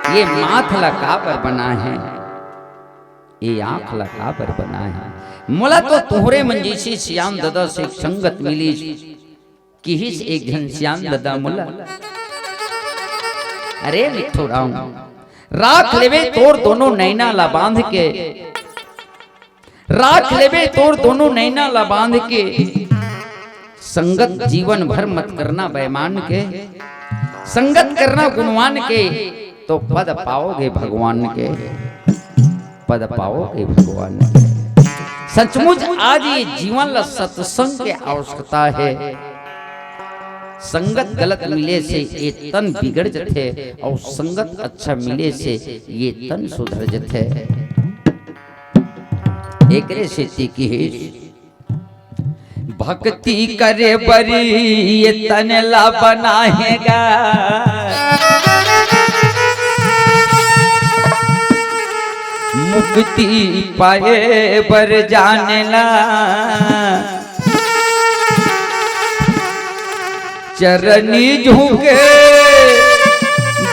ये माथ लकाबर बना है, ये आंख लकाबर बना है। मोला तो तुहरे मंजी से श्याम दादा से संगत मिली कि हिस एक घन श्याम दादा मोला। अरे मिठो राम राख लेवे तोर दोनों नैना ला बांध के, राख लेवे तोर दोनों नैना ला बांध के, संगत जीवन भर मत करना बेईमान के, संगत करना गुणवान के, तो पद पाओगे भगवान के, पद पाओगे भगवान के। सचमुच आज ये जीवन ला सत्संग के आवश्यकता है। संगत गलत मिले से ये तन बिगड़ जथे और संगत अच्छा मिले से ये तन सुधर जथे। एक से की भक्ति करे बरी ये तन ला बनाएगा, मुक्ति पाए बर जाने ला, चरनी झुके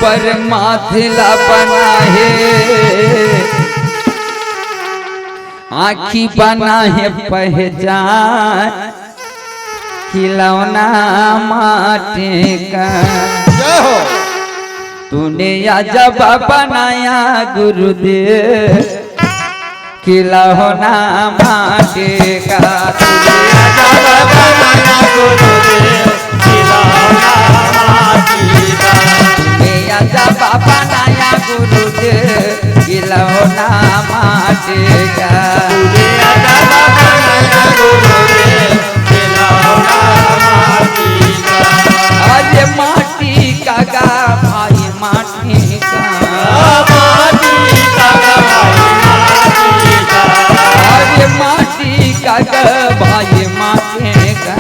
बर माथिला बना है, आँखी बना है पहचान खिलौना माटे का। तूने अजब बनाया गुरुदेव खिलौना माटे का, तूने अजब बनाया गुरुदेव खिलौना माटी का, तूने अजब बनाया गुरुदेव खिलौना माटी का, तूने अजब बनाया गुरुदेव खिलौना माटी का। आज माटी का गा भाई माटी का, माटी का भाई माटी का, आज माटी का गा भाई माटी का,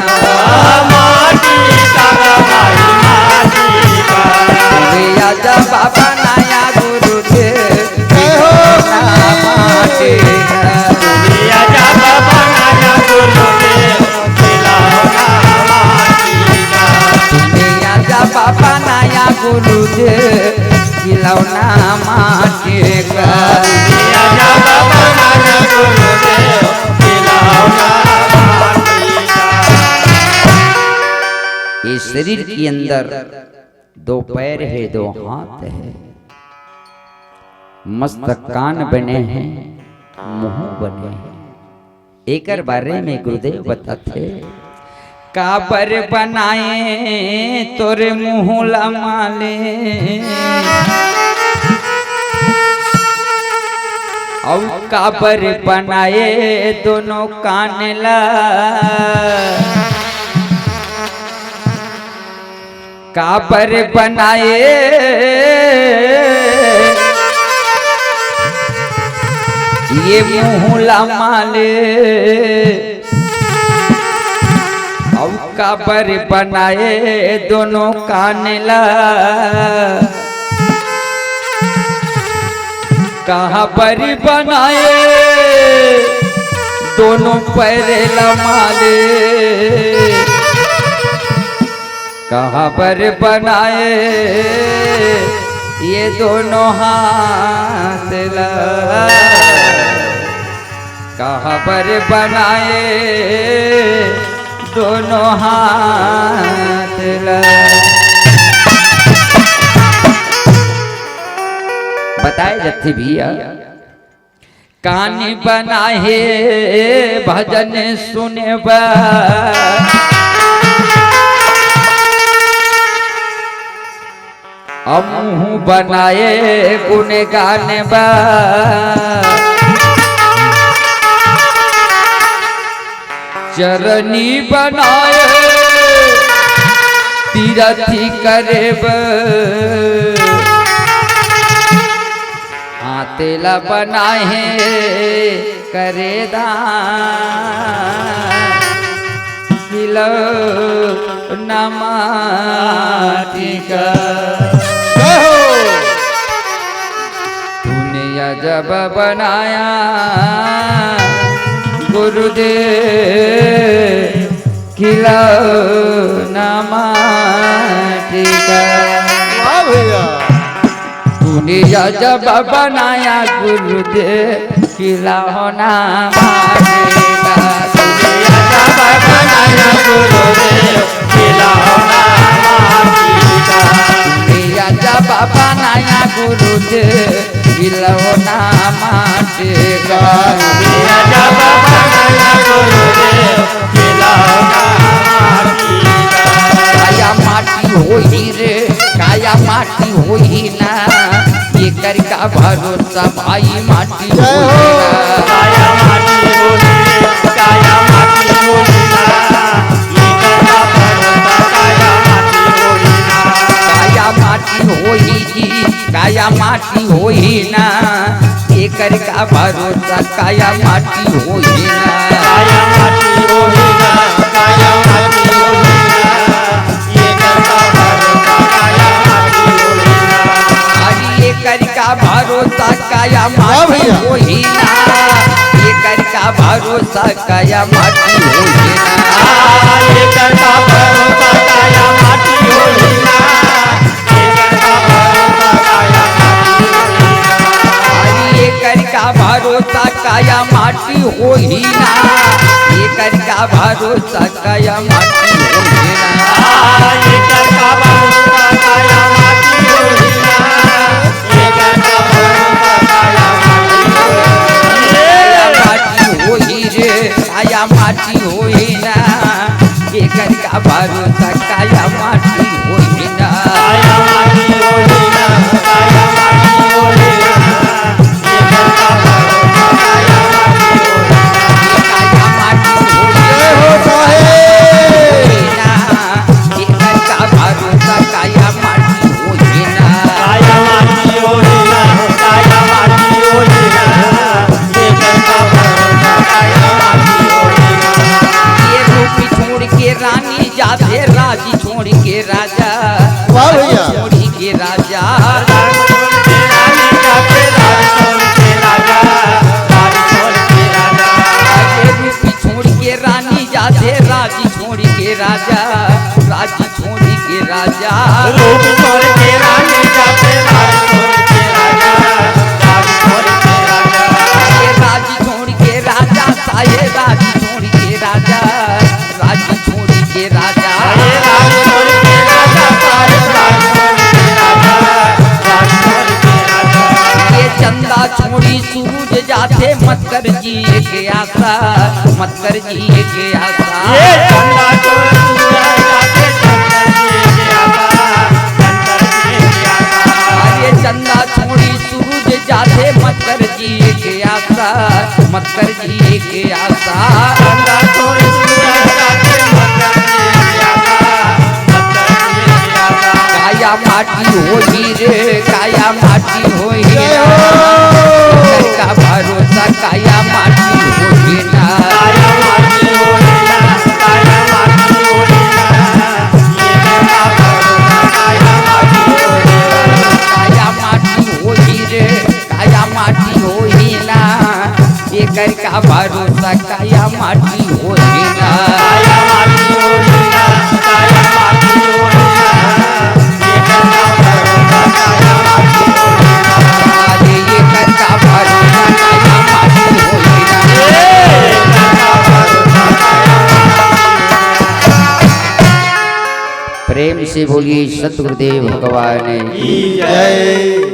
माटी का भाई माटी का। तूने अजब बनाया गुरुदेव खिलौना माटी का, तूने अजब बनाया गुरुदेव खिलौना माटी का, तूने अजब बनाया गुरुदेव खिलौना माटी का, तूने अजब बनाया गुरुदेव खिलौना माटी का। इस शरीर के अंदर दो पैर है, दो हाथ है, मस्त कान बने हैं, मुंह बने हैं। एक बारे में गुरुदेव बताते काबर बनाए तोरे मुंह लमाले, और काबर बनाए दोनों कान ला, काबर बनाए ये मुंह लमाले, और काबर बनाए दोनों कान ला, कहाँ पर बनाए दोनों पैर लमाले, कहाँ पर बनाए ये दोनों हाथ ला, कहाँ पर बनाए दोनों हाथ ला। बताए जत्थे भैया कान बनाए भजन सुने बा, मुंह बनाए गुण गाने बा, चरनी बनाए तीरथी करे बा, हाथेला बनाए करे दान खिलौना माटी का। तूने अजब बनाया गुरुदेव खिलौना माटी का। दुनिया जब बनाया गुरुदेव खिलौना मांगेगा। दुनिया जब बनाया गुरुदेव खिलौना मांगेगा। दुनिया जब बनाया गुरुदेव खिलौना मांगेगा। दुनिया जब बनाया गुरुदेव खिलौना मांगेगा। काया माटी होई रे काया माटी होई ना ये कर का भरोसा भाई माटी होई ना। काया माटी होई काया माटी होई ना ये कर का भरोसा काया माटी होई ना। काया माटी होई जी काया माटी होई ना ये कर का भरोसा काया माटी होई ना। काया माटी होई ना काया माटी होई ना ये कर का भरोसा काया माटी होई ना। अरे ये कर का भरोसा काया माटी होई ना ये कर का भरोसा काया माटी होई ना। ये कर का भरोसा काया माटी होई ना ये कर का भरोसा काया माटी होई ना। अरे ये कर का भरोसा काया माटी होई ना ये कर का भरोसा काया माटी होई ना। ये कर का भरोसा काया माटी होई ना ये कर का भरोसा काया माटी होई ना। काया माटी होई रे काया माटी होई ना ये कर का भरोसा काया माटी होई ना। काया माटी होई ना काया माटी होई ना ये कर का भरोसा काया माटी होई ना। काया माटी होई ना ये कर का भरोसा काया माटी होई ना। काया माटी होई ना काया माटी होई ना ये कर का भरोसा काया माटी होई ना। ये रूप छोड़ के रानी जाते राजी छोड़ के राजा वाह भैया। छोड़ के राजा ये रूप छोड़ के रानी जाते राजी छोड़ के राजा राजी छोड़ के राजा। ये राजी छोड़ के राजा साये राजी छोड़ के राजा राजी छोड़ के राजा। ये चंदा छोड़ी सूरज जाते मत कर जी के आशा मत कर जी के आशा। ये चंदा छोड़ी सूरज जाते मत कर जी के आशा मत कर जी के आशा। काया माटी होई रे काया माटी होई ना कर का भरोसा काया माटी होई ना। काया माटी होई रे काया माटी होई ना ये कर का भरोसा काया माटी होई ना। अरे ये कर का भरोसा काया माटी होई ना। प्रेम से बोलिए सतगुरुदेव भगवान जय।